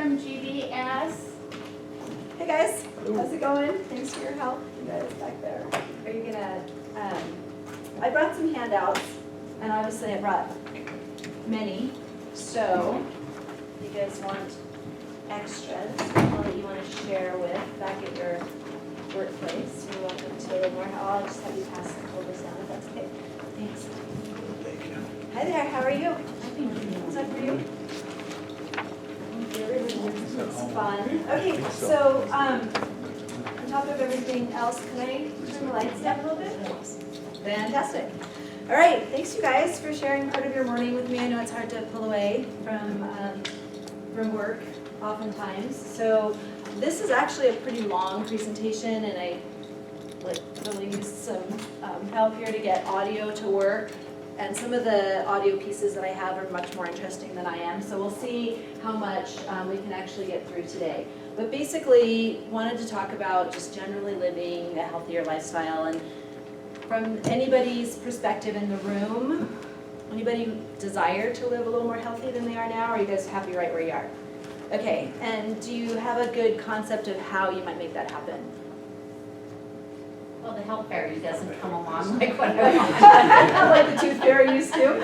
from GBS. Hey guys, how's it going? Thanks for your help, you guys back there. Are you gonna, I brought some handouts, and obviously I brought many, so if you guys want extras, people that you want to share with back at your workplace, you're welcome to a little more. I'll just have you pass the folders down if that's okay. Thanks. Thank you. Hi there, how are you? What's up for you? It's fun. Okay, so on top of everything else, can I turn the lights down a little bit? Fantastic. All right, thanks you guys for sharing part of your morning with me. I know it's hard to pull away from work oftentimes. So this is actually a pretty long presentation, and I really used some help here to get audio to work. And some of the audio pieces that I have are much more interesting than I am. So we'll see how much we can actually get through today. But basically, wanted to talk about just generally living a healthier lifestyle. And from anybody's perspective in the room, anybody desire to live a little more healthy than they are now? Or are you guys happy right where you are? Okay, and do you have a good concept of how you might make that happen? Well, the health fairy doesn't come along like what I want. Like the tooth fairy used to.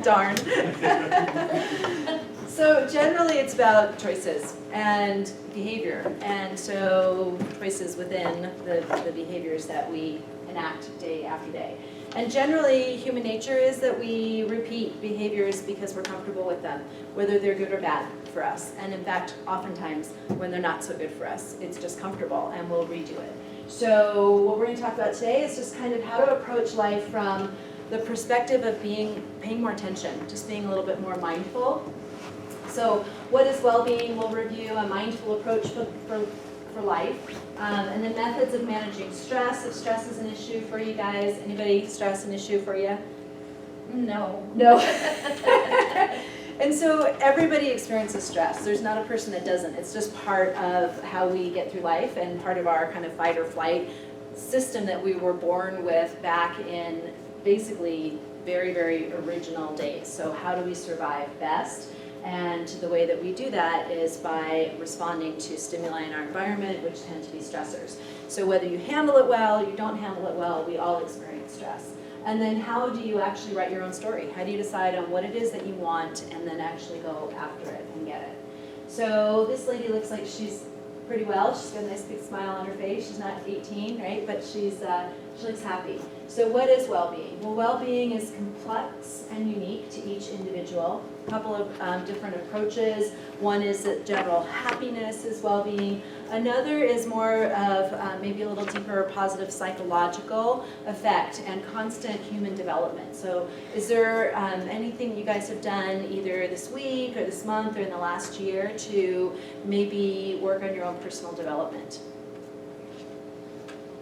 Darn. So generally it's about choices and behavior. And so choices within the behaviors that we enact day after day. And generally human nature is that we repeat behaviors because we're comfortable with them, whether they're good or bad for us. And in fact, oftentimes when they're not so good for us, it's just comfortable and we'll redo it. So what we're going to talk about today is just kind of how to approach life from the perspective of paying more attention, just being a little bit more mindful. So what is well-being? We'll review a mindful approach for life. And then methods of managing stress, if stress is an issue for you guys. Anybody stress an issue for you? No. No. And so everybody experiences stress. There's not a person that doesn't. It's just part of how we get through life and part of our kind of fight or flight system that we were born with back in basically very, very original days. So how do we survive best? And the way that we do that is by responding to stimuli in our environment, which tend to be stressors. So whether you handle it well, you don't handle it well, we all experience stress. And then how do you actually write your own story? How do you decide on what it is that you want and then actually go after it and get it? So this lady looks like she's pretty well. She's got a nice big smile on her face. She's not 18, right? But she looks happy. So what is well-being? Well, well-being is complex and unique to each individual. A couple of different approaches. One is that general happiness is well-being. Another is more of maybe a little deeper positive psychological effect and constant human development. So is there anything you guys have done either this week or this month or in the last year to maybe work on your own personal development?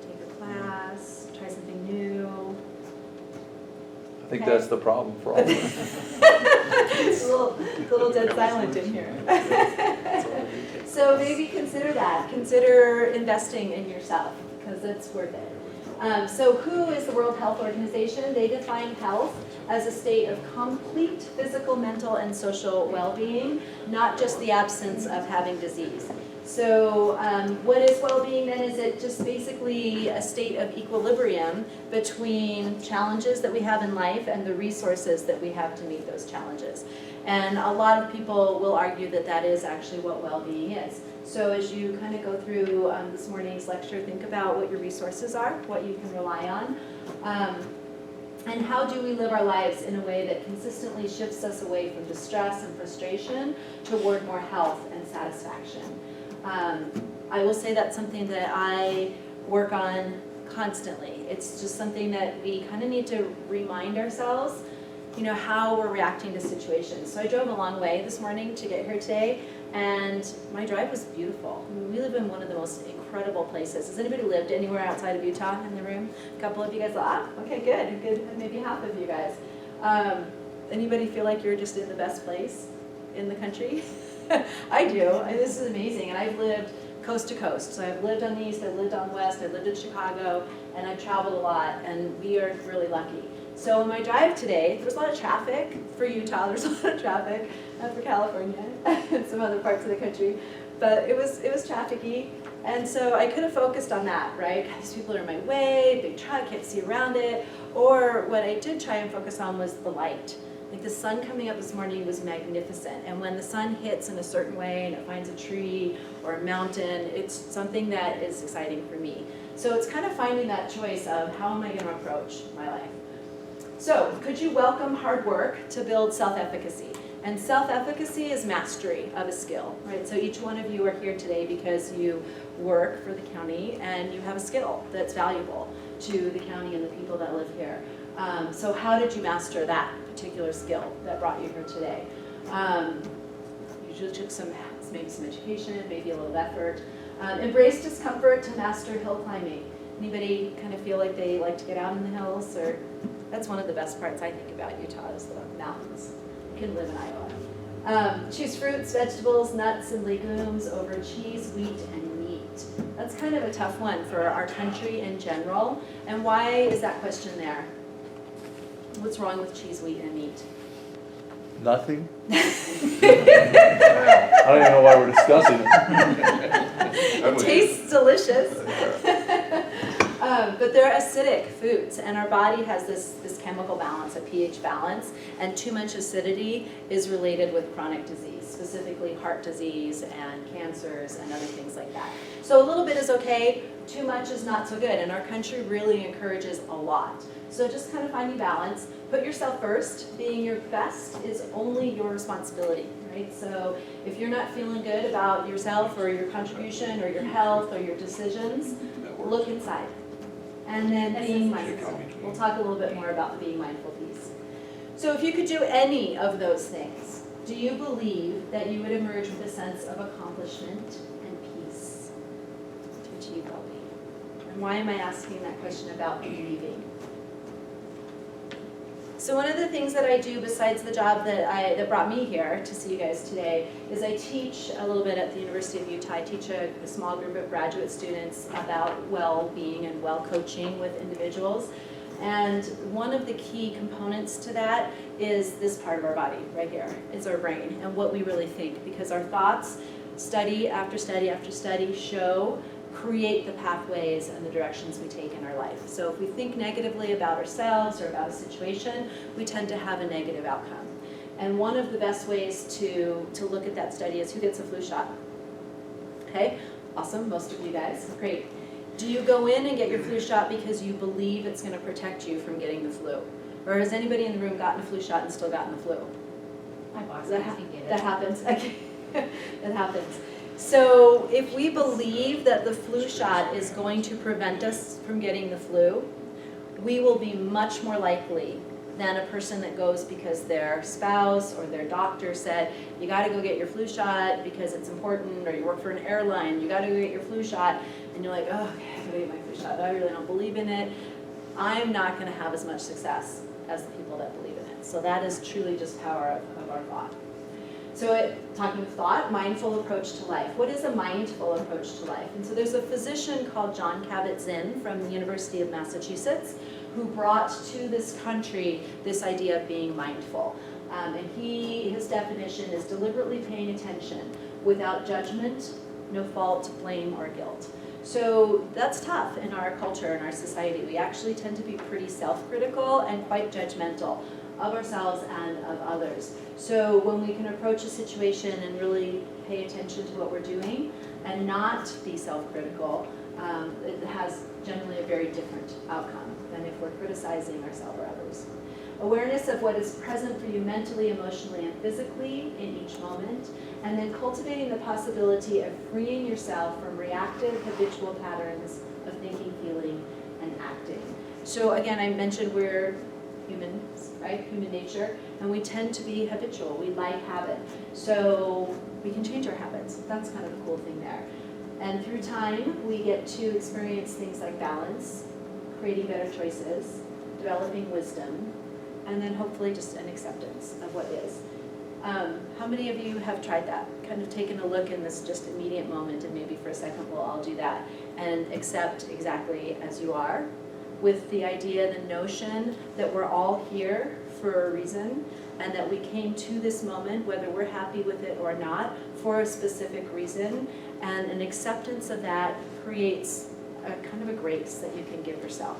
Take a class, try something new. I think that's the problem for all of us. It's a little dead silent in here. So maybe consider that. Consider investing in yourself because it's worth it. So who is the World Health Organization? They define health as a state of complete physical, mental, and social well-being, not just the absence of having disease. So what is well-being then? Is it just basically a state of equilibrium between challenges that we have in life and the resources that we have to meet those challenges? And a lot of people will argue that that is actually what well-being is. So as you kind of go through this morning's lecture, think about what your resources are, what you can rely on, and how do we live our lives in a way that consistently shifts us away from distress and frustration toward more health and satisfaction. I will say that's something that I work on constantly. It's just something that we kind of need to remind ourselves, you know, how we're reacting to situations. So I drove a long way this morning to get here today, and my drive was beautiful. I mean, we live in one of the most incredible places. Has anybody lived anywhere outside of Utah in the room? A couple of you guys, okay, good, maybe half of you guys. Anybody feel like you're just in the best place in the country? I do. This is amazing, and I've lived coast to coast. So I've lived on the east, I've lived on the west, I've lived in Chicago, and I've traveled a lot, and we are really lucky. So on my drive today, there was a lot of traffic. For Utah, there's a lot of traffic, not for California and some other parts of the country. But it was trafficy, and so I could have focused on that, right? These people are in my way, big truck, can't see around it. Or what I did try and focus on was the light. Like the sun coming up this morning was magnificent, and when the sun hits in a certain way and it finds a tree or a mountain, it's something that is exciting for me. So it's kind of finding that choice of how am I going to approach my life. So could you welcome hard work to build self-efficacy? And self-efficacy is mastery of a skill, right? So each one of you are here today because you work for the county and you have a skill that's valuable to the county and the people that live here. So how did you master that particular skill that brought you here today? Usually took maybe some education, maybe a little effort. Embrace discomfort to master hill climbing. Anybody kind of feel like they like to get out in the hills? Or that's one of the best parts I think about Utah is the mountains. You can live in Iowa. Choose fruits, vegetables, nuts, and legumes over cheese, wheat, and meat. That's kind of a tough one for our country in general. And why is that question there? What's wrong with cheese, wheat, and meat? Nothing? I don't even know why we're discussing it. It tastes delicious. But they're acidic foods, and our body has this chemical balance, a pH balance, and too much acidity is related with chronic disease, specifically heart disease and cancers and other things like that. So a little bit is okay, too much is not so good, and our country really encourages a lot. So just kind of finding balance. Put yourself first. Being your best is only your responsibility, right? So if you're not feeling good about yourself or your contribution or your health or your decisions, look inside. And then being mindful. We'll talk a little bit more about the being mindful piece. So if you could do any of those things, do you believe that you would emerge with a sense of accomplishment and peace to achieve well-being? And why am I asking that question about believing? So one of the things that I do besides the job that brought me here to see you guys today is I teach a little bit at the University of Utah. I teach a small group of graduate students about well-being and well-coaching with individuals. And one of the key components to that is this part of our body right here. It's our brain and what we really think, because our thoughts, study after study after study, create the pathways and the directions we take in our life. So if we think negatively about ourselves or about a situation, we tend to have a negative outcome. And one of the best ways to look at that study is who gets a flu shot. Okay, awesome, most of you guys, great. Do you go in and get your flu shot because you believe it's going to protect you from getting the flu? Or has anybody in the room gotten a flu shot and still gotten the flu? My boss That makes me get it. That happens. Okay. That happens. So if we believe that the flu shot is going to prevent us from getting the flu, we will be much more likely than a person that goes because their spouse or their doctor said, you got to go get your flu shot because it's important, or you work for an airline, you got to go get your flu shot, and you're like, oh, okay, I got to get my flu shot, I really don't believe in it. I'm not going to have as much success as the people that believe in it. So that is truly just power of our thought. So talking of thought, mindful approach to life. What is a mindful approach to life? And so there's a physician called John Kabat-Zinn from the University of Massachusetts who brought to this country this idea of being mindful. And his definition is deliberately paying attention without judgment, no fault, blame, or guilt. So that's tough in our culture, in our society. We actually tend to be pretty self-critical and quite judgmental of ourselves and of others. So when we can approach a situation and really pay attention to what we're doing and not be self-critical, it has generally a very different outcome than if we're criticizing ourselves or others. Awareness of what is present for you mentally, emotionally, and physically in each moment, and then cultivating the possibility of freeing yourself from reactive, habitual patterns of thinking, feeling, and acting. So again, I mentioned we're humans, right? Human nature, and we tend to be habitual. We like habit. So we can change our habits. That's kind of the cool thing there. And through time, we get to experience things like balance, creating better choices, developing wisdom, and then hopefully just an acceptance of what is. How many of you have tried that? Kind of taken a look in this just immediate moment, and maybe for a second we'll all do that, and accept exactly as you are, with the idea, the notion that we're all here for a reason, and that we came to this moment, whether we're happy with it or not, for a specific reason, and an acceptance of that creates a kind of a grace that you can give yourself.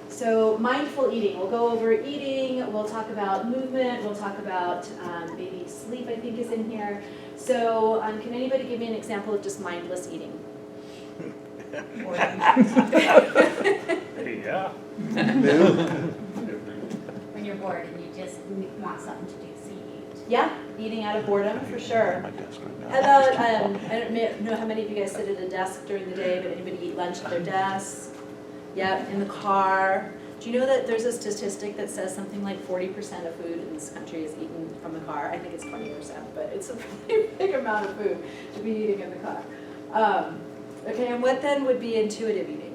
So mindful eating, we'll go over eating, we'll talk about movement, we'll talk about maybe sleep, I think is in here. So can anybody give me an example of just mindless eating? Yeah. When you're bored and you just want something to do, so you eat. Yeah, eating out of boredom, for sure. My desk right now. How about, I don't know how many of you guys sit at a desk during the day, but anybody eat lunch at their desk? Yep, in the car. Do you know that there's a statistic that says something like 40% of food in this country is eaten from the car? I think it's 20%, but it's a pretty big amount of food to be eating in the car. Okay, and what then would be intuitive eating?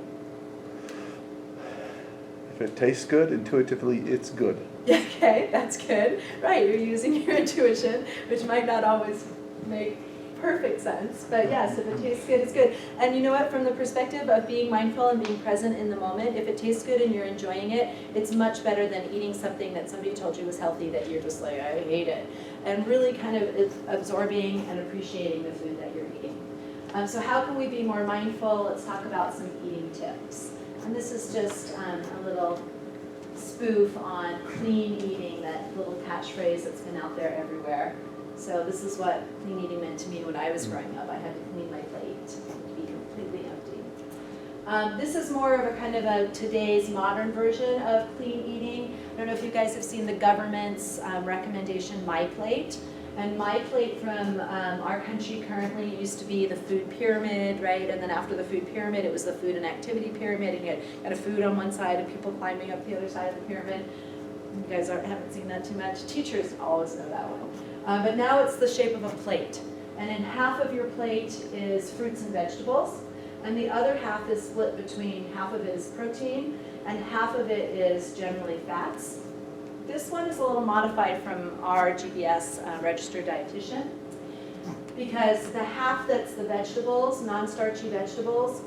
If it tastes good, intuitively, it's good. Okay, that's good. Right, you're using your intuition, which might not always make perfect sense, but yes, if it tastes good, it's good. And you know what, from the perspective of being mindful and being present in the moment, if it tastes good and you're enjoying it, it's much better than eating something that somebody told you was healthy that you're just like, I hate it. And really kind of absorbing and appreciating the food that you're eating. So how can we be more mindful? Let's talk about some eating tips. And this is just a little spoof on clean eating, that little catchphrase that's been out there everywhere. So this is what clean eating meant to me when I was growing up. I had to clean my plate to be completely empty. This is more of a kind of a today's modern version of clean eating. I don't know if you guys have seen the government's recommendation, My Plate. And My Plate from our country currently used to be the food pyramid, right? And then after the food pyramid, it was the food and activity pyramid, and you had a food on one side and people climbing up the other side of the pyramid. You guys haven't seen that too much. Teachers always know that one. But now it's the shape of a plate. And in half of your plate is fruits and vegetables, and the other half is split between half of it is protein, and half of it is generally fats. This one is a little modified from our GBS registered dietitian, because the half that's the vegetables, non-starchy vegetables,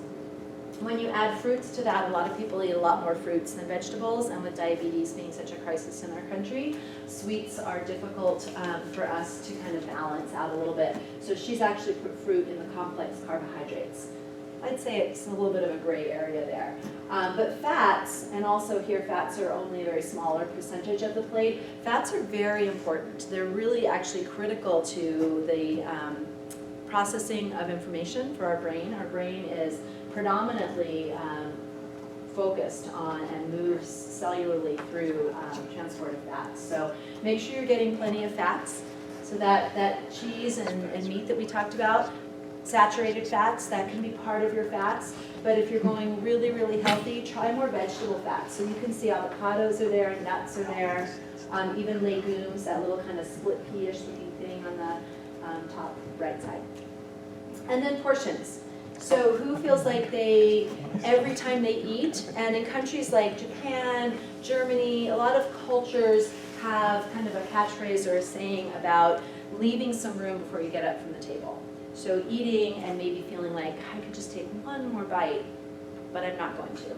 when you add fruits to that, a lot of people eat a lot more fruits than vegetables, and with diabetes being such a crisis in our country, sweets are difficult for us to kind of balance out a little bit. So she's actually put fruit in the complex carbohydrates. I'd say it's a little bit of a gray area there. But fats, and also here fats are only a very smaller percentage of the plate, fats are very important. They're really actually critical to the processing of information for our brain. Our brain is predominantly focused on and moves cellularly through transport of fats. So make sure you're getting plenty of fats. So that cheese and meat that we talked about, saturated fats, that can be part of your fats. But if you're going really, really healthy, try more vegetable fats. So you can see avocados are there, nuts are there, even legumes, that little kind of split pea-ish looking thing on the top right side. And then portions. So who feels like every time they eat, and in countries like Japan, Germany, a lot of cultures have kind of a catchphrase or a saying about leaving some room before you get up from the table. So eating and maybe feeling like, I could just take one more bite, but I'm not going to.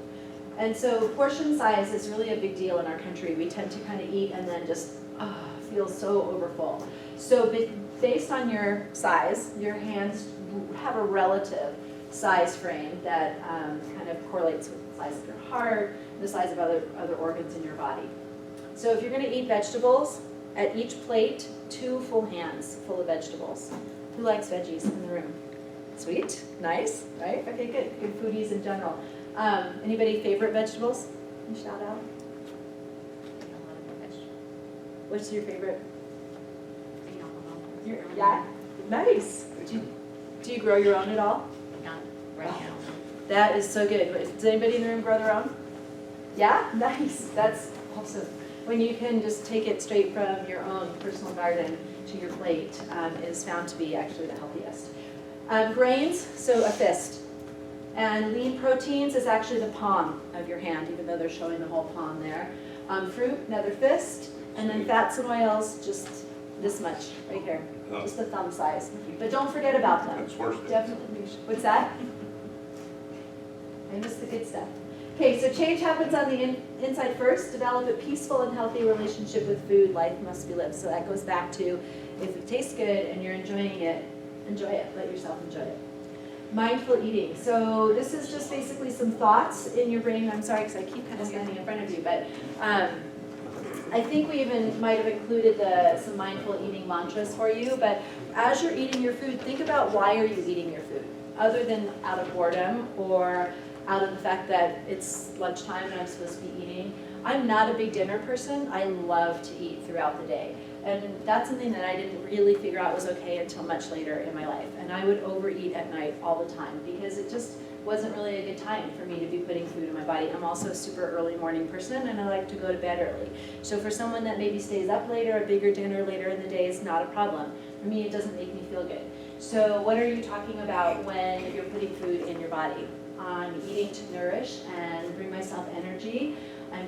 And so portion size is really a big deal in our country. We tend to kind of eat and then just feel so overfull. So based on your size, your hands have a relative size frame that kind of correlates with the size of your heart, the size of other organs in your body. So if you're going to eat vegetables, at each plate, 2 full hands full of vegetables. Who likes veggies in the room? Sweet, nice, right? Okay, good. Good foodies in general. Anybody favorite vegetables? Shout out. What's your favorite? Yeah, nice. Do you grow your own at all? Not right now. That is so good. Does anybody in the room grow their own? Yeah, nice. That's awesome. When you can just take it straight from your own personal garden to your plate is found to be actually the healthiest. Grains, so a fist. And lean proteins is actually the palm of your hand, even though they're showing the whole palm there. Fruit, another fist. And then fats and oils, just this much right here. Just the thumb size. But don't forget about them. That's worse. Definitely. What's that? I missed the good stuff. Okay, so change happens on the inside first. Develop a peaceful and healthy relationship with food. Life must be lived. So that goes back to, if it tastes good and you're enjoying it, enjoy it. Let yourself enjoy it. Mindful eating. So this is just basically some thoughts in your brain. I'm sorry because I keep kind of standing in front of you, but I think we even might have included some mindful eating mantras for you. But as you're eating your food, think about why are you eating your food, other than out of boredom or out of the fact that it's lunchtime and I'm supposed to be eating. I'm not a big dinner person. I love to eat throughout the day. And that's something that I didn't really figure out was okay until much later in my life. And I would overeat at night all the time because it just wasn't really a good time for me to be putting food in my body. I'm also a super early morning person and I like to go to bed early. So for someone that maybe stays up later, a bigger dinner later in the day is not a problem. For me, it doesn't make me feel good. So what are you talking about when you're putting food in your body? I'm eating to nourish and bring myself energy. I'm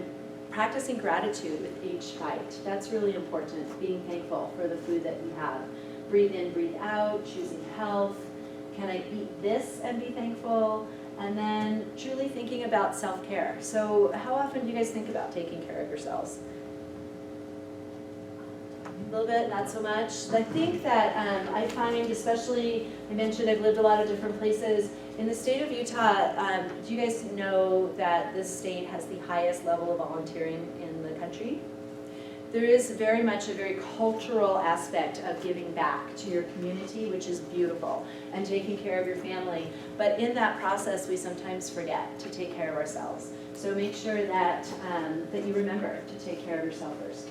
practicing gratitude with each bite. That's really important, being thankful for the food that we have. Breathe in, breathe out, choosing health. Can I eat this and be thankful? And then truly thinking about self-care. So how often do you guys think about taking care of yourselves? A little bit, not so much. I think that I find, especially, I mentioned I've lived a lot of different places. In the state of Utah, do you guys know that this state has the highest level of volunteering in the country? There is very much a very cultural aspect of giving back to your community, which is beautiful, and taking care of your family. But in that process, we sometimes forget to take care of ourselves. So make sure that, that you remember to take care of yourself first.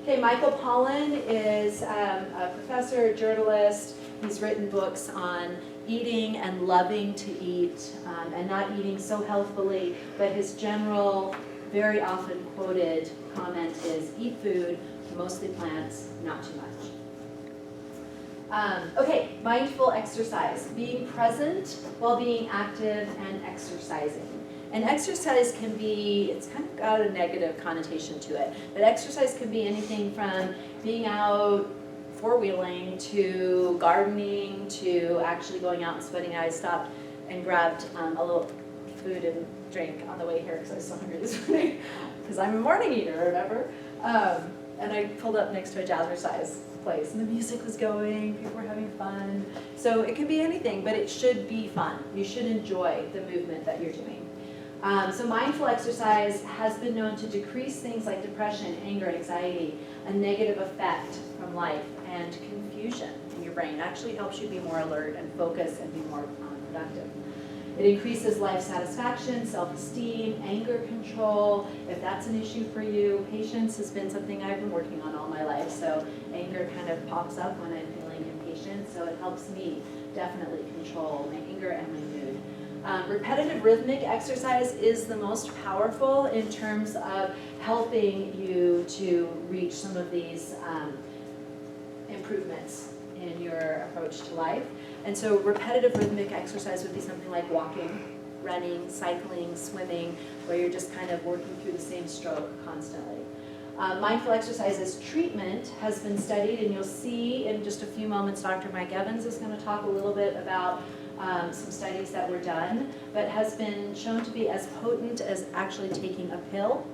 Okay, Michael Pollan is a professor, journalist. He's written books on eating and loving to eat and not eating so healthfully, but his general, very often quoted comment is eat food, mostly plants, not too much. Okay, mindful exercise, being present while being active and exercising. And exercise can be, it's kind of got a negative connotation to it, but exercise can be anything from being out four-wheeling to gardening to actually going out and sweating. I stopped and grabbed a little food and drink on the way here because I was so hungry this morning because I'm a morning eater, remember? And I pulled up next to a jazzercise place and the music was going, people were having fun. So it can be anything, but it should be fun. You should enjoy the movement that you're doing. So mindful exercise has been known to decrease things like depression, anger, anxiety, a negative effect from life, and confusion in your brain. It actually helps you be more alert and focus and be more productive. It increases life satisfaction, self-esteem, anger control, if that's an issue for you. Patience has been something I've been working on all my life, so anger kind of pops up when I'm feeling impatient, so it helps me definitely control my anger and my mood. Repetitive rhythmic exercise is the most powerful in terms of helping you to reach some of these improvements in your approach to life. And so repetitive rhythmic exercise would be something like walking, running, cycling, swimming, where you're just kind of working through the same stroke constantly. Mindful exercise as treatment has been studied, and you'll see in just a few moments Dr. Mike Evans is going to talk a little bit about some studies that were done, but has been shown to be as potent as actually taking a pill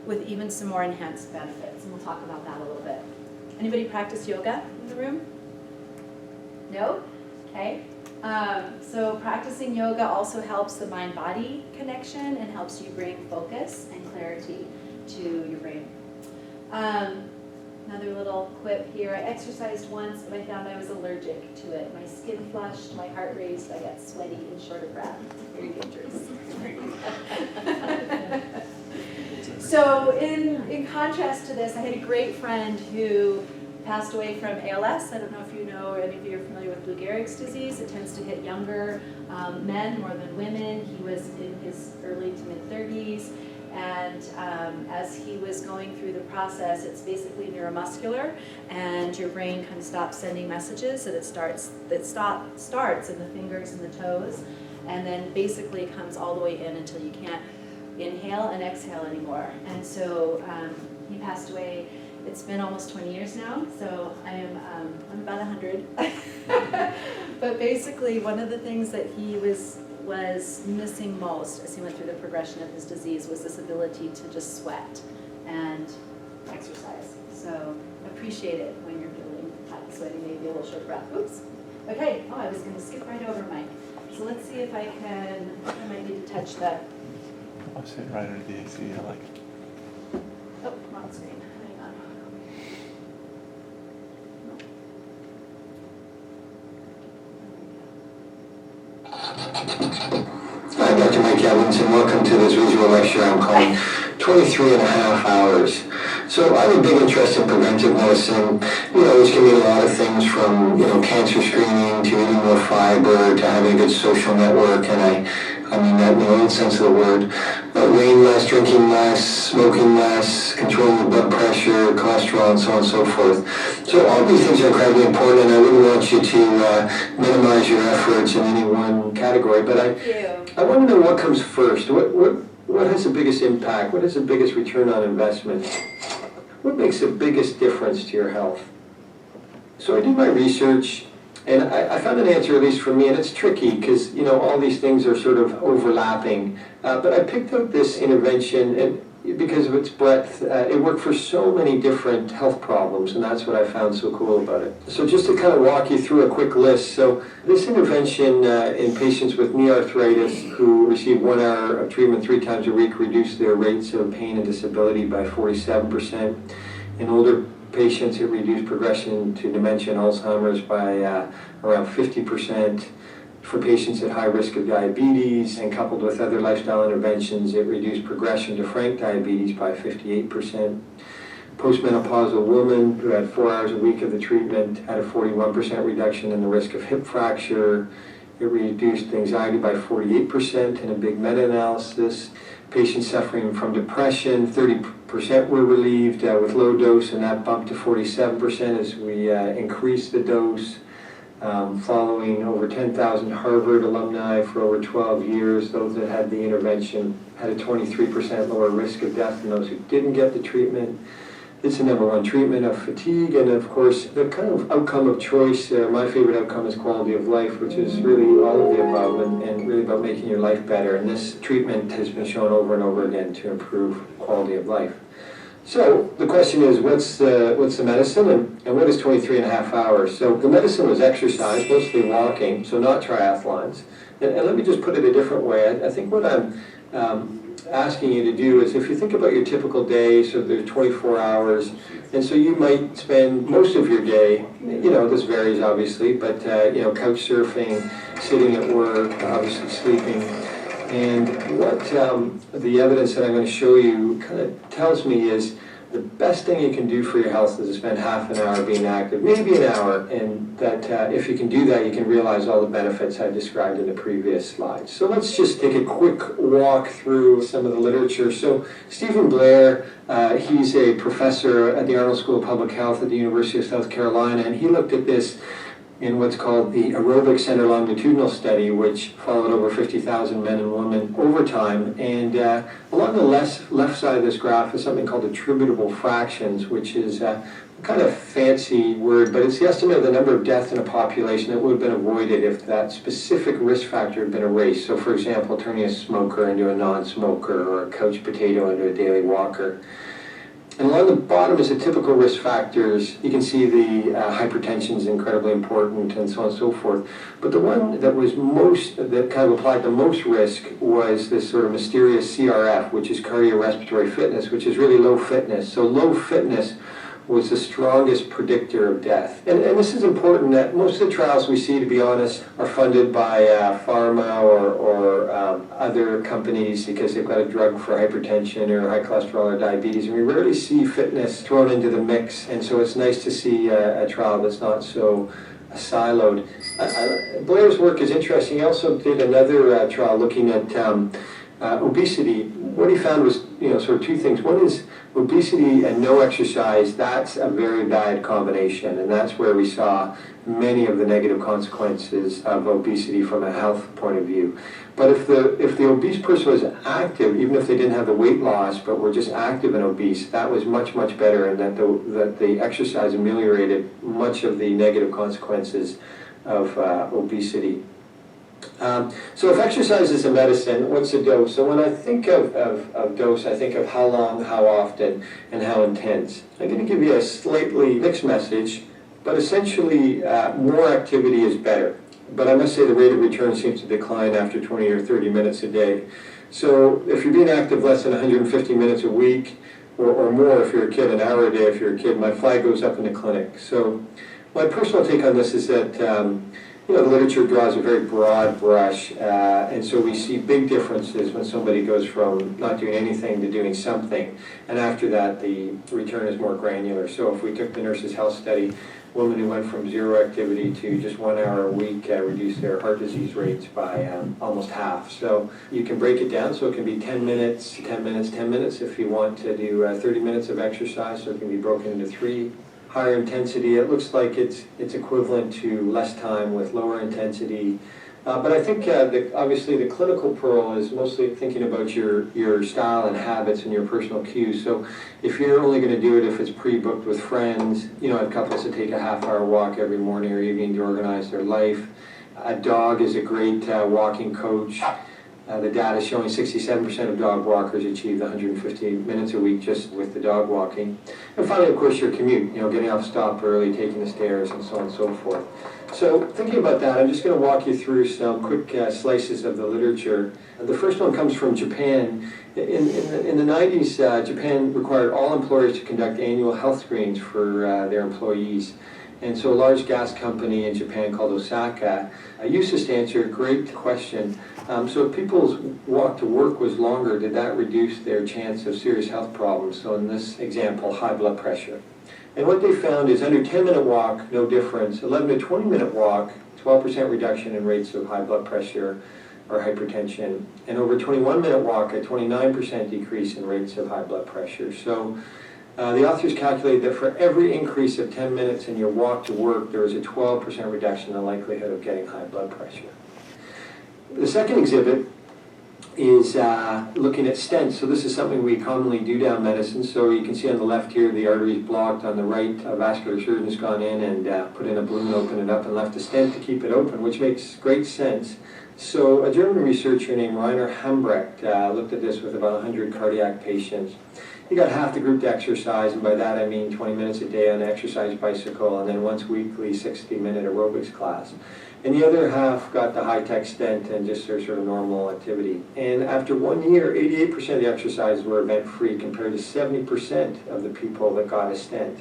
with even some more enhanced benefits, and we'll talk about that a little bit. Anybody practice yoga in the room? No? Okay. So practicing yoga also helps the mind-body connection and helps you bring focus and clarity to your brain. Another little quip here. I exercised once, but I found I was allergic to it. My skin flushed, my heart raced, I got sweaty and short of breath. Very dangerous. So in contrast to this, I had a great friend who passed away from ALS. I don't know if you know, or any of you are familiar with Lou Gehrig's disease. It tends to hit younger men more than women. He was in his early to mid-30s. And as he was going through the process, it's basically neuromuscular, and your brain kind of stops sending messages, and it starts in the fingers and the toes, and then basically comes all the way in until you can't inhale and exhale anymore. And so he passed away. It's been almost 20 years now, so I'm about 100. But basically, one of the things that he was was missing most as he went through the progression of his disease was this ability to just sweat and exercise. So appreciate it when you're feeling hot and sweaty, maybe a little short breath. Oops. Okay, oh, I was going to skip right over Mike. So let's see if I might need to touch that. I'm sitting right under the AC, I like it. Oh, wrong screen. Hang on. Hi, Dr. Mike Evans, and welcome to this visual lecture I'm calling 23 and a half hours. So I have a big interest in preventive medicine, which can mean a lot of things from, cancer screening to eating more fiber to having a good social network, and I mean that in the old sense of the word. But weighing less, drinking less, smoking less, controlling your blood pressure, cholesterol, and so on and so forth. So all these things are incredibly important, and I wouldn't want you to minimize your efforts in any one category. But I want to know what comes first. What has the biggest impact? What has the biggest return on investment? What makes the biggest difference to your health? So I did my research, and I found an answer, at least for me, and it's tricky because, all these things are sort of overlapping. But I picked out this intervention, and because of its breadth, it worked for so many different health problems, and that's what I found so cool about it. So just to kind of walk you through a quick list. So this intervention in patients with knee arthritis who receive 1 hour of treatment 3 times a week reduced their rates of pain and disability by 47%. In older patients, it reduced progression to dementia and Alzheimer's by around 50%. For patients at high risk of diabetes and coupled with other lifestyle interventions, it reduced progression to frank diabetes by 58%. Postmenopausal women who had 4 hours a week of the treatment had a 41% reduction in the risk of hip fracture. It reduced anxiety by 48% in a big meta-analysis. Patients suffering from depression, 30% were relieved with low dose, and that bumped to 47% as we increased the dose. Following over 10,000 Harvard alumni for over 12 years, those that had the intervention had a 23% lower risk of death than those who didn't get the treatment. It's the #1 treatment of fatigue, and of course, the kind of outcome of choice, my favorite outcome is quality of life, which is really all of the above and really about making your life better. And this treatment has been shown over and over again to improve quality of life. So the question is, what's the medicine, and what is 23 and a half hours? So the medicine was exercise, mostly walking, so not triathlons. And let me just put it a different way. I think what I'm asking you to do is, if you think about your typical day, so there's 24 hours, and so you might spend most of your day, this varies obviously, but couch surfing, sitting at work, obviously sleeping. And what the evidence that I'm going to show you kind of tells me is the best thing you can do for your health is to spend half an hour being active, maybe an hour, and that if you can do that, you can realize all the benefits I described in the previous slides. So let's just take a quick walk through some of the literature. So Stephen Blair, he's a professor at the Arnold School of Public Health at the University of South Carolina, and he looked at this in what's called the aerobic center longitudinal study, which followed over 50,000 men and women over time. And along the left side of this graph is something called attributable fractions, which is a kind of fancy word, but it's the estimate of the number of deaths in a population that would have been avoided if that specific risk factor had been erased. So for example, turning a smoker into a non-smoker, or a couch potato into a daily walker. And along the bottom is the typical risk factors. You can see the hypertension is incredibly important and so on and so forth. But the one that was that kind of applied the most risk was this sort of mysterious CRF, which is cardiorespiratory fitness, which is really low fitness. So low fitness was the strongest predictor of death. And this is important that most of the trials we see, to be honest, are funded by pharma or other companies because they've got a drug for hypertension or high cholesterol or diabetes. And we rarely see fitness thrown into the mix. And so it's nice to see a trial that's not so siloed. Blair's work is interesting. He also did another trial looking at obesity. What he found was, sort of two things. One is obesity and no exercise. That's a very bad combination, and that's where we saw many of the negative consequences of obesity from a health point of view. But if the obese person was active, even if they didn't have the weight loss, but were just active and obese, that was much, much better, and that the exercise ameliorated much of the negative consequences of obesity. So if exercise is a medicine, what's a dose? So when I think of dose, I think of how long, how often, and how intense. I'm going to give you a slightly mixed message, but essentially more activity is better. But I must say the rate of return seems to decline after 20 or 30 minutes a day. So if you're being active less than 150 minutes a week, or more if you're a kid, an hour a day if you're a kid, my flag goes up in the clinic. So my personal take on this is that the literature draws a very broad brush, and so we see big differences when somebody goes from not doing anything to doing something, and after that the return is more granular. So if we took the Nurses' Health Study, women who went from 0 activity to just 1 hour a week reduced their heart disease rates by almost half. So you can break it down, so it can be 10 minutes, 10 minutes, 10 minutes if you want to do 30 minutes of exercise, so it can be broken into 3. Higher intensity, it looks like it's equivalent to less time with lower intensity. But I think obviously the clinical pearl is mostly thinking about your style and habits and your personal cues. So if you're only going to do it if it's pre-booked with friends, I have couples that take a half-hour walk every morning or evening to organize their life. A dog is a great walking coach. The data is showing 67% of dog walkers achieve 150 minutes a week just with the dog walking. And finally, of course, your commute, getting off stop early, taking the stairs, and so on and so forth. So thinking about that, I'm just going to walk you through some quick slices of the literature. The first one comes from Japan. In the 90s, Japan required all employers to conduct annual health screens for their employees. And so a large gas company in Japan called Osaka used this to answer a great question. So if people's walk to work was longer, did that reduce their chance of serious health problems? So in this example, high blood pressure. And what they found is under 10-minute walk, no difference. 11 to 20-minute walk, 12% reduction in rates of high blood pressure or hypertension. And over 21-minute walk, a 29% decrease in rates of high blood pressure. So the authors calculated that for every increase of 10 minutes in your walk to work, there was a 12% reduction in the likelihood of getting high blood pressure. The second exhibit is looking at stents. So this is something we commonly do down medicine. So you can see on the left here, the artery is blocked. On the right, a vascular surgeon's gone in and put in a balloon, opened it up, and left a stent to keep it open, which makes great sense. So a German researcher named Rainer Hambrecht looked at this with about 100 cardiac patients. He got half the group to exercise, and by that I mean 20 minutes a day on an exercise bicycle, and then once weekly 60-minute aerobics class. And the other half got the high-tech stent and just their sort of normal activity. And after 1 year, 88% of the exercises were event-free compared to 70% of the people that got a stent.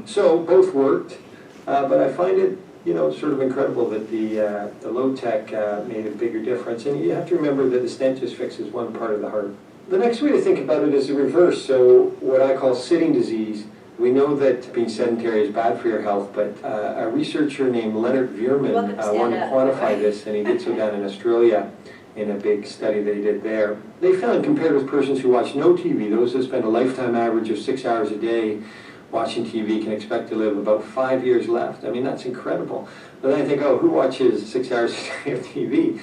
So both worked, but I find it sort of incredible that the low-tech made a bigger difference. And you have to remember that the stent just fixes one part of the heart. The next way to think about it is the reverse, so what I call sitting disease. We know that being sedentary is bad for your health, but a researcher named Leonard Veerman wanted to quantify this, and he did so down in Australia in a big study that he did there. They found, compared with persons who watch no TV, those who spend a lifetime average of 6 hours a day watching TV can expect to live about 5 years left. I mean, that's incredible. But then I think, who watches 6 hours a day of TV?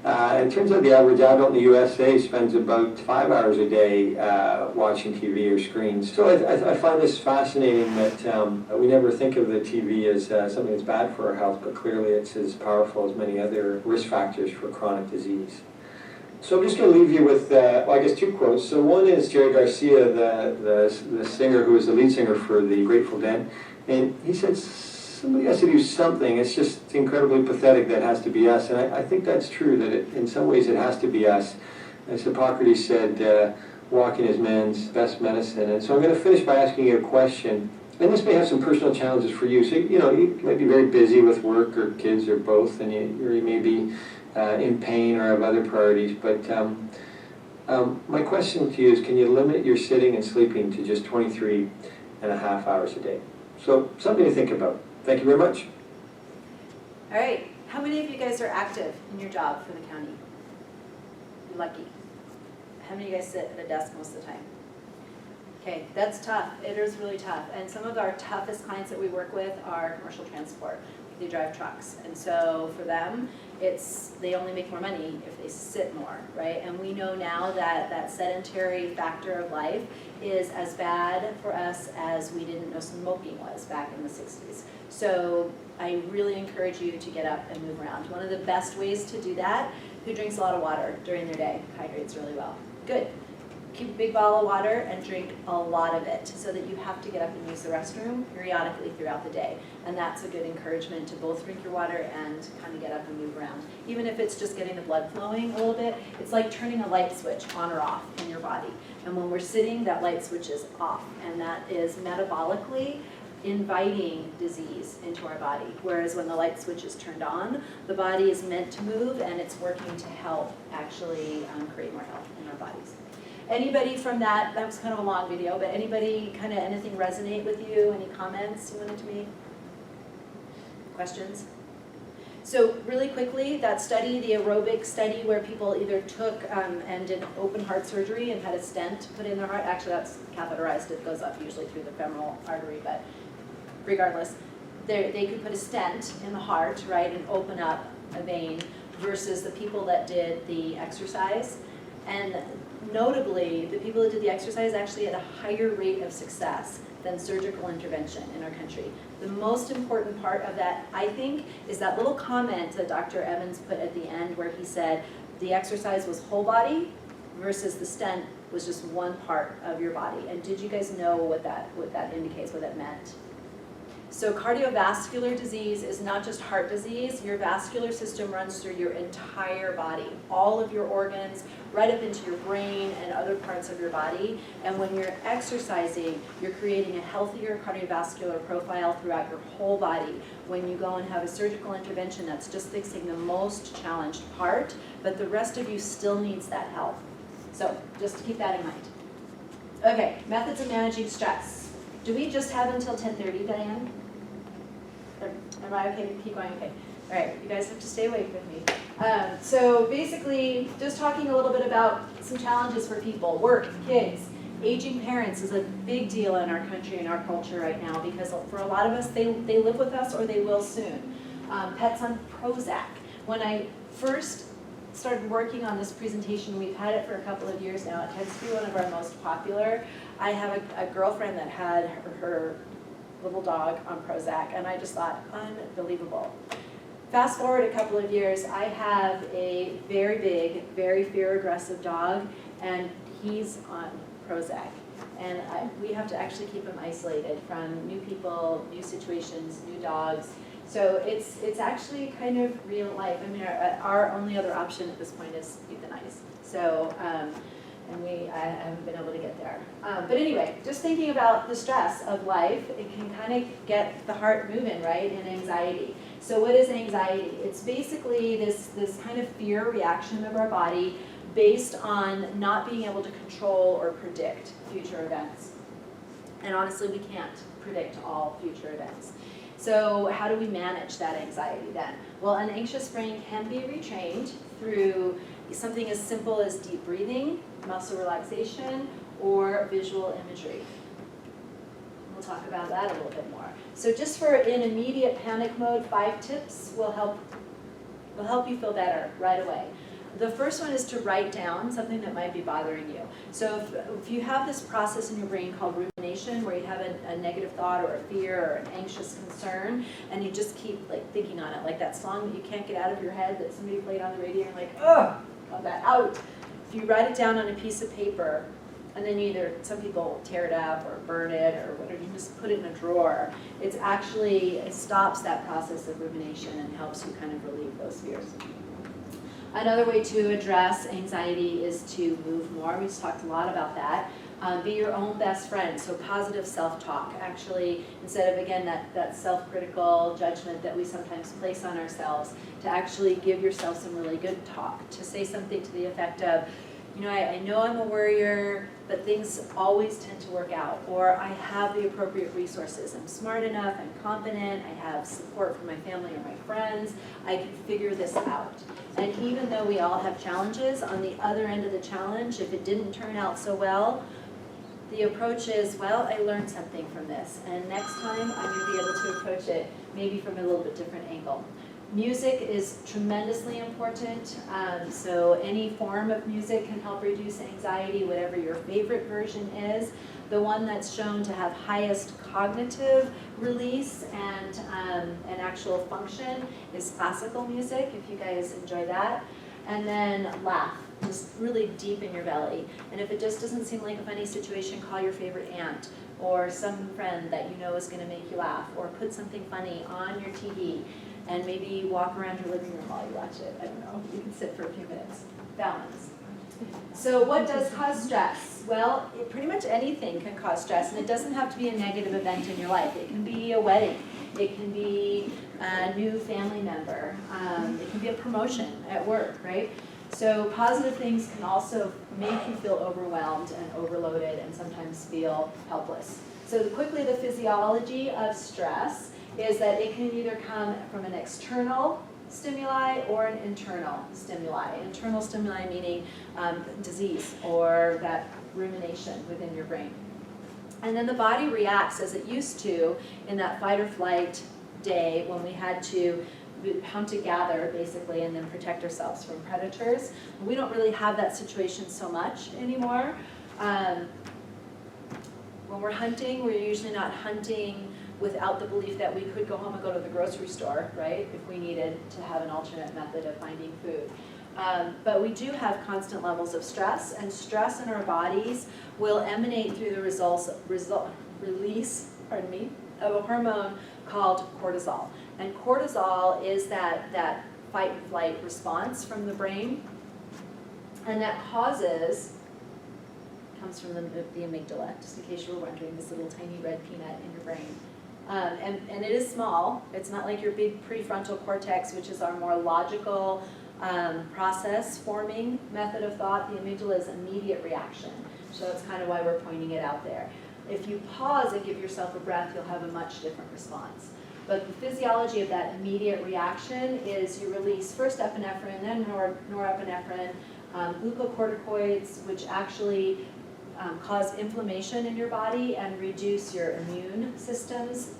And it turns out the average adult in the USA spends about 5 hours a day watching TV or screens. So I find this fascinating that we never think of the TV as something that's bad for our health, but clearly it's as powerful as many other risk factors for chronic disease. So I'm just going to leave you with, I guess, 2 quotes. So one is Jerry Garcia, the singer who was the lead singer for the Grateful Dead, and he said, somebody has to do something. It's just incredibly pathetic that it has to be us. And I think that's true, that in some ways it has to be us. As Hippocrates said, walking is man's best medicine. And so I'm going to finish by asking you a question. And this may have some personal challenges for you. So, you might be very busy with work or kids or both, and you may be in pain or have other priorities. But my question to you is, can you limit your sitting and sleeping to just 23 and a half hours a day? So something to think about. Thank you very much. All right. How many of you guys are active in your job for the county? You're lucky. How many of you guys sit at a desk most of the time? Okay, that's tough. It is really tough. And some of our toughest clients that we work with are commercial transport. They drive trucks. And so for them, they only make more money if they sit more, right? And we know now that that sedentary factor of life is as bad for us as we didn't know smoking was back in the 60s. So I really encourage you to get up and move around. One of the best ways to do that, who drinks a lot of water during their day, hydrates really well. Good. Keep a big bottle of water and drink a lot of it so that you have to get up and use the restroom periodically throughout the day. And that's a good encouragement to both drink your water and kind of get up and move around. Even if it's just getting the blood flowing a little bit, it's like turning a light switch on or off in your body. And when we're sitting, that light switch is off. And that is metabolically inviting disease into our body. Whereas when the light switch is turned on, the body is meant to move and it's working to help actually create more health in our bodies. Anybody from that was kind of a long video, but anybody kind of anything resonate with you? Any comments you wanted to make? Questions? So really quickly, that study, the aerobic study where people either took and did open heart surgery and had a stent put in their heart, actually that's catheterized, it goes up usually through the femoral artery, but regardless, they could put a stent in the heart, right, and open up a vein versus the people that did the exercise. And notably, the people that did the exercise actually had a higher rate of success than surgical intervention in our country. The most important part of that, I think, is that little comment that Dr. Evans put at the end where he said the exercise was whole body versus the stent was just one part of your body. And did you guys know what that indicates, what that meant? So cardiovascular disease is not just heart disease. Your vascular system runs through your entire body, all of your organs, right up into your brain and other parts of your body. And when you're exercising, you're creating a healthier cardiovascular profile throughout your whole body. When you go and have a surgical intervention, that's just fixing the most challenged part, but the rest of you still needs that health. So just keep that in mind. Okay, methods of managing stress. Do we just have until 10:30, Diane? Am I okay to keep going? Okay. All right, you guys have to stay awake with me. So basically, just talking a little bit about some challenges for people. Work, kids, aging parents is a big deal in our country and our culture right now because for a lot of us, they live with us or they will soon. Pets on Prozac. When I first started working on this presentation, we've had it for a couple of years now. It tends to be one of our most popular. I have a girlfriend that had her little dog on Prozac, and I just thought, unbelievable. Fast forward a couple of years, I have a very big, very fear-aggressive dog, and he's on Prozac. And we have to actually keep him isolated from new people, new situations, new dogs. So it's actually kind of real life. I mean, our only other option at this point is euthanize. So, I haven't been able to get there. But anyway, just thinking about the stress of life, it can kind of get the heart moving, right, and anxiety. So what is anxiety? It's basically this kind of fear reaction of our body based on not being able to control or predict future events. And honestly, we can't predict all future events. So how do we manage that anxiety then? Well, an anxious brain can be retrained through something as simple as deep breathing, muscle relaxation, or visual imagery. We'll talk about that a little bit more. So just for in immediate panic mode, 5 tips will help you feel better right away. The first one is to write down something that might be bothering you. So if you have this process in your brain called rumination, where you have a negative thought or a fear or an anxious concern, and you just keep like thinking on it, like that song that you can't get out of your head that somebody played on the radio, and you're like, oh, got that out. If you write it down on a piece of paper, and then some people tear it up or burn it or whatever, you just put it in a drawer, it stops that process of rumination and helps you kind of relieve those fears. Another way to address anxiety is to move more. We just talked a lot about that. Be your own best friend, so positive self-talk. Actually, instead of, again, that self-critical judgment that we sometimes place on ourselves, to actually give yourself some really good talk, to say something to the effect of, I know I'm a worrier, but things always tend to work out, or I have the appropriate resources. I'm smart enough, I'm competent, I have support from my family or my friends, I can figure this out. And even though we all have challenges, on the other end of the challenge, if it didn't turn out so well, The approach is, well, I learned something from this, and next time I'm going to be able to approach it maybe from a little bit different angle. Music is tremendously important, so any form of music can help reduce anxiety, whatever your favorite version is. The one that's shown to have highest cognitive release and actual function is classical music, if you guys enjoy that. And then laugh, just really deep in your belly. And if it just doesn't seem like a funny situation, call your favorite aunt or some friend that you know is going to make you laugh, or put something funny on your TV and maybe walk around your living room while you watch it. I don't know, you can sit for a few minutes. Balance. So what does cause stress? Well, pretty much anything can cause stress, and it doesn't have to be a negative event in your life. It can be a wedding. It can be a new family member. It can be a promotion at work, right? So positive things can also make you feel overwhelmed and overloaded and sometimes feel helpless. So quickly, the physiology of stress is that it can either come from an external stimuli or an internal stimuli. Internal stimuli meaning disease or that rumination within your brain. And then the body reacts as it used to in that fight or flight day when we had to hunt to gather basically and then protect ourselves from predators. We don't really have that situation so much anymore. When we're hunting, we're usually not hunting without the belief that we could go home and go to the grocery store, right, if we needed to have an alternate method of finding food. But we do have constant levels of stress, and stress in our bodies will emanate through the release of a hormone called cortisol. And cortisol is that fight and flight response from the brain, and that comes from the amygdala, just in case you were wondering, this little tiny red peanut in your brain. And it is small. It's not like your big prefrontal cortex, which is our more logical process forming method of thought. The amygdala is immediate reaction. So that's kind of why we're pointing it out there. If you pause and give yourself a breath, you'll have a much different response. But the physiology of that immediate reaction is you release first epinephrine, then norepinephrine, glucocorticoids, which actually cause inflammation in your body and reduce your immune system's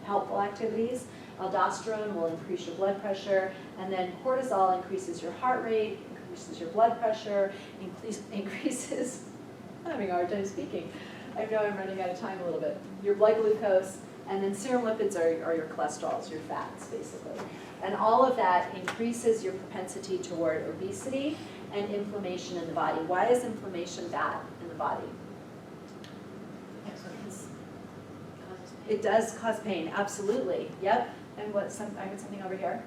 helpful activities. Aldosterone will increase your blood pressure, and then cortisol increases your heart rate, increases your blood pressure, increases, I'm having a hard time speaking. I know I'm running out of time a little bit. Your blood glucose, and then serum lipids are your cholesterols, your fats, basically. And all of that increases your propensity toward obesity and inflammation in the body. Why is inflammation bad in the body? It does cause pain, absolutely. Yep. And I heard something over here.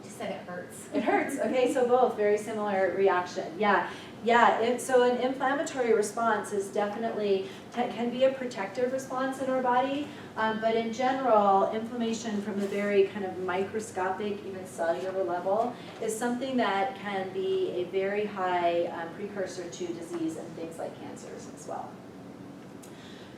You said it hurts. It hurts. Okay, so both very similar reaction. Yeah. So an inflammatory response is definitely can be a protective response in our body, but in general, inflammation from the very kind of microscopic, even cellular level, is something that can be a very high precursor to disease and things like cancers as well.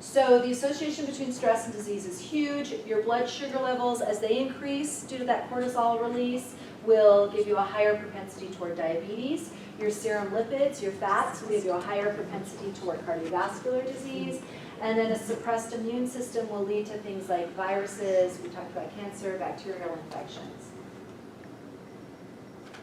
So the association between stress and disease is huge. Your blood sugar levels, as they increase due to that cortisol release, will give you a higher propensity toward diabetes. Your serum lipids, your fats, will give you a higher propensity toward cardiovascular disease. And then a suppressed immune system will lead to things like viruses, we talked about cancer, bacterial infections.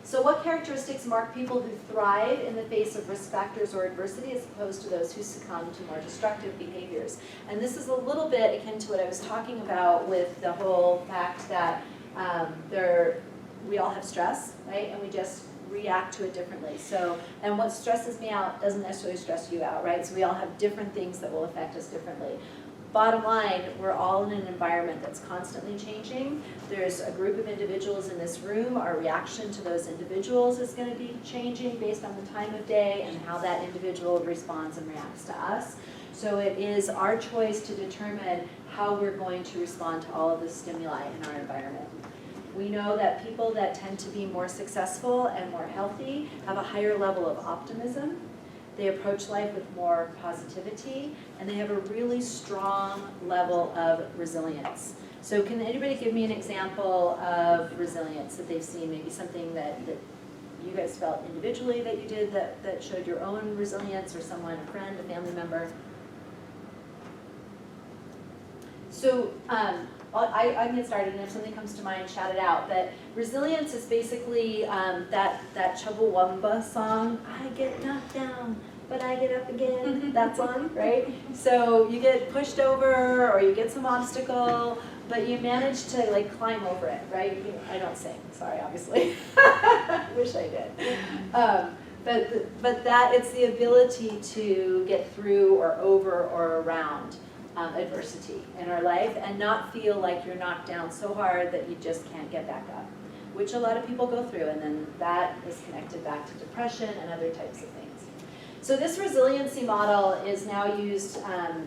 So what characteristics mark people who thrive in the face of risk factors or adversity as opposed to those who succumb to more destructive behaviors? And this is a little bit akin to what I was talking about with the whole fact that we all have stress, right? And we just react to it differently. So, and what stresses me out doesn't necessarily stress you out, right? So we all have different things that will affect us differently. Bottom line, we're all in an environment that's constantly changing. There's a group of individuals in this room. Our reaction to those individuals is going to be changing based on the time of day and how that individual responds and reacts to us. So it is our choice to determine how we're going to respond to all of the stimuli in our environment. We know that people that tend to be more successful and more healthy have a higher level of optimism. They approach life with more positivity, and they have a really strong level of resilience. So can anybody give me an example of resilience that they've seen, maybe something that you guys felt individually that you did that showed your own resilience, or someone, a friend, a family member. So I can get started, and if something comes to mind, shout it out. But resilience is basically that Chubbawamba song, I get knocked down, but I get up again, that song, right? So you get pushed over, or you get some obstacle, but you manage to like climb over it, right? I don't sing, sorry, obviously. Wish I did. But that it's the ability to get through or over or around adversity in our life and not feel like you're knocked down so hard that you just can't get back up, which a lot of people go through, and then that is connected back to depression and other types of things. So this resiliency model is now used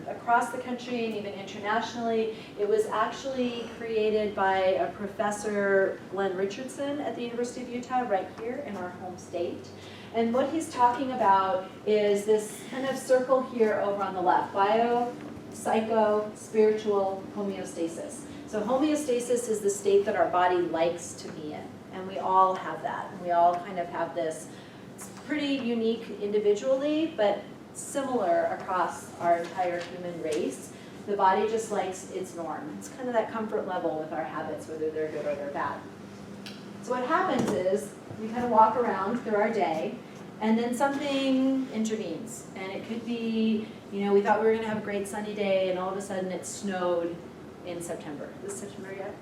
across the country and even internationally. It was actually created by a professor, Glenn Richardson, at the University of Utah, right here in our home state. And what he's talking about is this kind of circle here over on the left, bio, psycho, spiritual, homeostasis. So homeostasis is the state that our body likes to be in, and we all have that. And we all kind of have this. It's pretty unique individually, but similar across our entire human race. The body just likes its norm. It's kind of that comfort level with our habits, whether they're good or they're bad. So what happens is we kind of walk around through our day, and then something intervenes. And it could be, we thought we were going to have a great sunny day, and all of a sudden it snowed in September. Is this September yet?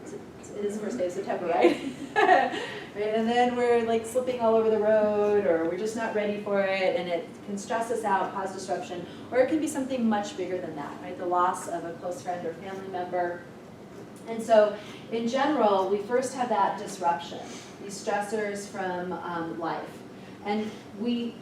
It is the first day of September, right? Right? And then we're like slipping all over the road, or we're just not ready for it, and it can stress us out, cause disruption, or it can be something much bigger than that, right? The loss of a close friend or family member. And so in general, we first have that disruption, these stressors from life. And we